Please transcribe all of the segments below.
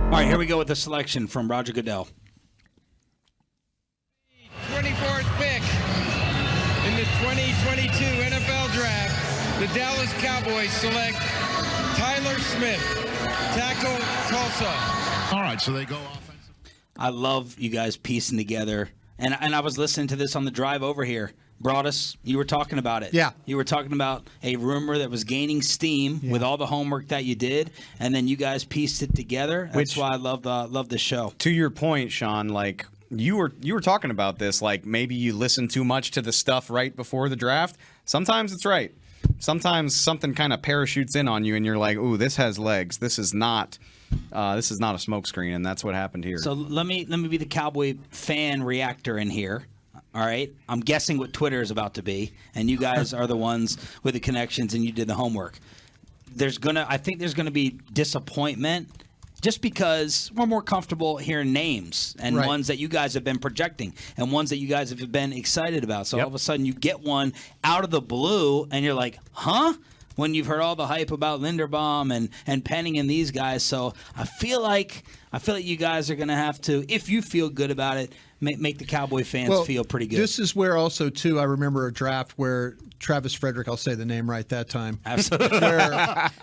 All right, here we go with the selection from Roger Goodell. 24th pick in the 2022 NFL Draft, the Dallas Cowboys select Tyler Smith, tackle, Tulsa. All right, so they go offensive. I love you guys piecing together. And I was listening to this on the drive over here. Broadus, you were talking about it. Yeah. You were talking about a rumor that was gaining steam with all the homework that you did, and then you guys pieced it together. That's why I love the show. To your point, Sean, like you were talking about this, like maybe you listen too much to the stuff right before the draft. Sometimes it's right. Sometimes something kind of parachutes in on you, and you're like, "Ooh, this has legs. This is not a smokescreen," and that's what happened here. So let me be the Cowboy fan reactor in here. All right, I'm guessing what Twitter is about to be, and you guys are the ones with the connections, and you did the homework. I think there's gonna be disappointment, just because we're more comfortable hearing names and ones that you guys have been projecting and ones that you guys have been excited about. So all of a sudden you get one out of the blue, and you're like, huh? When you've heard all the hype about Linderbaum and Penning and these guys. So I feel like you guys are going to have to, if you feel good about it, make the Cowboy fans feel pretty good. This is where also, too, I remember a draft where Travis Frederick, I'll say the name right that time. Absolutely.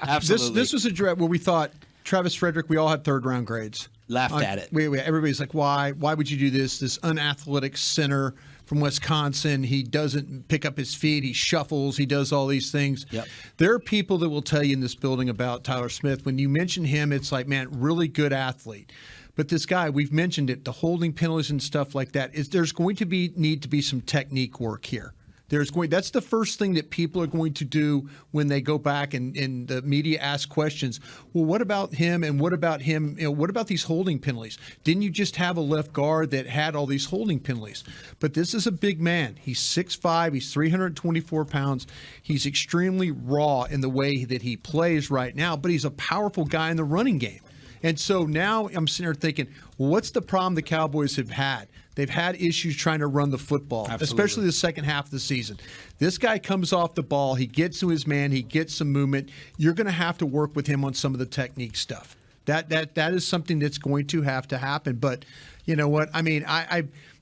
Absolutely. This was a draft where we thought, Travis Frederick, we all had third-round grades. Laughed at it. Everybody's like, why? Why would you do this? This unathletic center from Wisconsin. He doesn't pick up his feet. He shuffles. He does all these things. Yep. There are people that will tell you in this building about Tyler Smith. When you mention him, it's like, man, really good athlete. But this guy, we've mentioned it, the holding penalties and stuff like that, there's going to need to be some technique work here. That's the first thing that people are going to do when they go back and the media ask questions. Well, what about him and what about him? What about these holding penalties? Didn't you just have a left guard that had all these holding penalties? But this is a big man. He's 6'5", he's 324 pounds. He's extremely raw in the way that he plays right now, but he's a powerful guy in the running game. And so now I'm sitting there thinking, well, what's the problem the Cowboys have had? They've had issues trying to run the football, especially the second half of the season. This guy comes off the ball. He gets to his man. He gets some movement. You're going to have to work with him on some of the technique stuff. That is something that's going to have to happen. But you know what? I mean,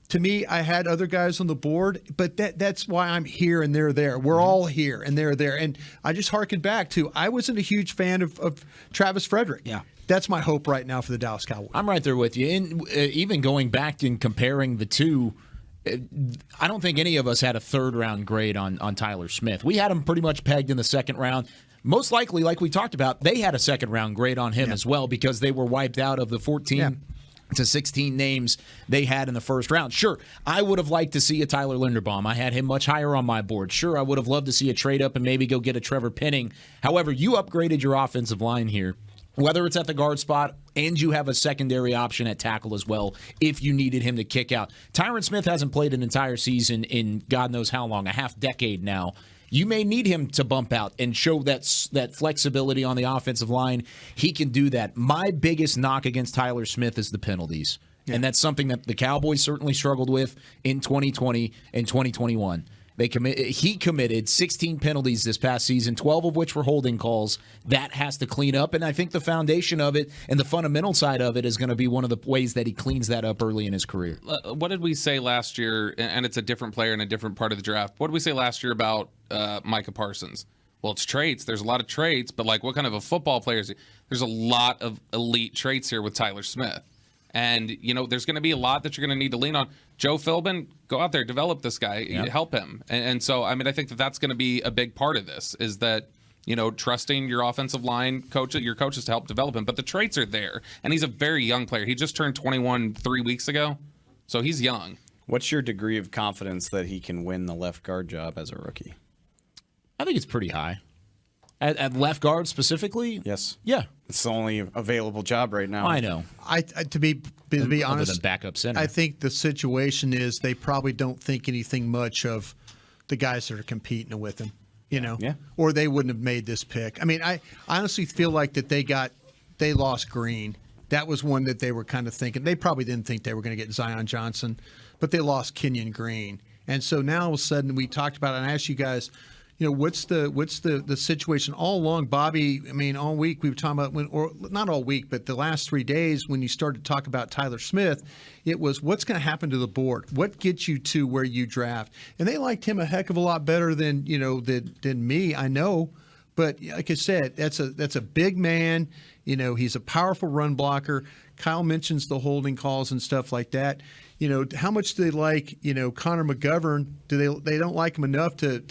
to me, I had other guys on the board, but that's why I'm here and they're there. We're all here and they're there. And I just harken back to, I wasn't a huge fan of Travis Frederick. Yeah. That's my hope right now for the Dallas Cowboys. I'm right there with you. And even going back and comparing the two, I don't think any of us had a third-round grade on Tyler Smith. We had him pretty much pegged in the second round. Most likely, like we talked about, they had a second-round grade on him as well because they were wiped out of the 14 to 16 names they had in the first round. Sure, I would have liked to see a Tyler Linderbaum. I had him much higher on my board. Sure, I would have loved to see a trade up and maybe go get a Trevor Penning. However, you upgraded your offensive line here, whether it's at the guard spot and you have a secondary option at tackle as well if you needed him to kick out. Tyron Smith hasn't played an entire season in God knows how long, a half decade now. You may need him to bump out and show that flexibility on the offensive line. He can do that. My biggest knock against Tyler Smith is the penalties. Yeah. And that's something that the Cowboys certainly struggled with in 2020 and 2021. He committed 16 penalties this past season, 12 of which were holding calls. That has to clean up, and I think the foundation of it and the fundamental side of it is going to be one of the ways that he cleans that up early in his career. What did we say last year, and it's a different player in a different part of the draft, what did we say last year about Micah Parsons? Well, it's traits. There's a lot of traits, but like what kind of a football player is he? There's a lot of elite traits here with Tyler Smith. And, you know, there's going to be a lot that you're going to need to lean on. Joe Philbin, go out there, develop this guy, help him. And so, I mean, I think that's going to be a big part of this is that, you know, trusting your offensive line your coaches to help develop him. But the traits are there. And he's a very young player. He just turned 21 3 weeks ago. So he's young. What's your degree of confidence that he can win the left guard job as a rookie? I think it's pretty high. At left guard specifically? Yes. Yeah. It's the only available job right now. I know. To be honest, other than backup center, I think the situation is they probably don't think anything much of the guys that are competing with him, you know, or they wouldn't have made this pick. I mean, I honestly feel like that they lost Green. That was one that they were kind of thinking. They probably didn't think they were going to get Zion Johnson, but they lost Kenyon Green. And so now all of a sudden we talked about it, and I asked you guys, what's the situation all along, Bobby? I mean, all week we were talking about or not all week, but the last 3 days when you started to talk about Tyler Smith, it was what's going to happen to the board? What gets you to where you draft? And they liked him a heck of a lot better than than me. I know, but like I said, that's a big man. He's a powerful run blocker. Kyle mentions the holding calls and stuff like that. How much do they like, Connor McGovern? They don't like him enough to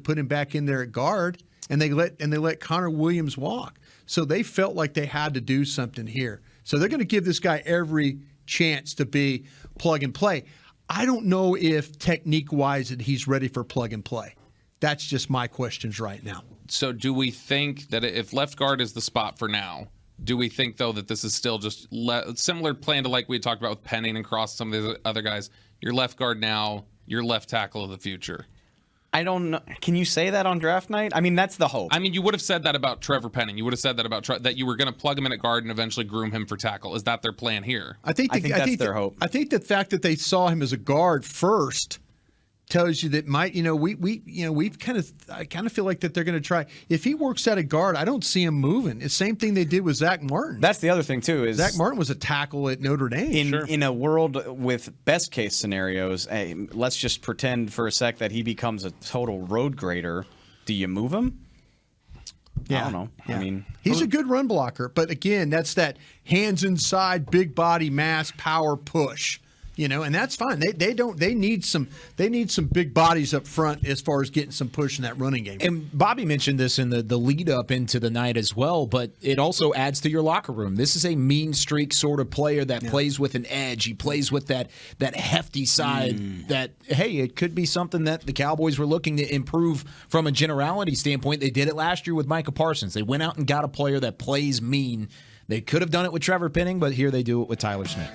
put him back in there at guard, and they let Connor Williams walk. So they felt like they had to do something here. So they're going to give this guy every chance to be plug and play. I don't know if technique-wise that he's ready for plug and play. That's just my questions right now. So do we think that if left guard is the spot for now, do we think, though, that this is still just similar plan to like we talked about with Penning and Cross, some of the other guys? Your left guard now, your left tackle of the future. I don't know. Can you say that on draft night? I mean, that's the hope. I mean, you would have said that about Trevor Penning. You would have said that about that you were going to plug him in at guard and eventually groom him for tackle. Is that their plan here? I think that's their hope. I think the fact that they saw him as a guard first tells you that I kind of feel like that they're going to try. If he works at a guard, I don't see him moving. It's the same thing they did with Zach Martin. That's the other thing too. Is Zach Martin was a tackle at Notre Dame. In a world with best case scenarios, let's just pretend for a sec that he becomes a total road grader. Do you move him? Yeah. I don't know. Yeah. I mean, he's a good run blocker, but again, that's that hands inside, big body mass, power push. And that's fine. They need some big bodies up front as far as getting some push in that running game. And Bobby mentioned this in the lead up into the night as well, but it also adds to your locker room. This is a mean streak sort of player that plays with an edge. He plays with that hefty side that, hey, it could be something that the Cowboys were looking to improve from a generality standpoint. They did it last year with Micah Parsons. They went out and got a player that plays mean. They could have done it with Trevor Penning, but here they do it with Tyler Smith.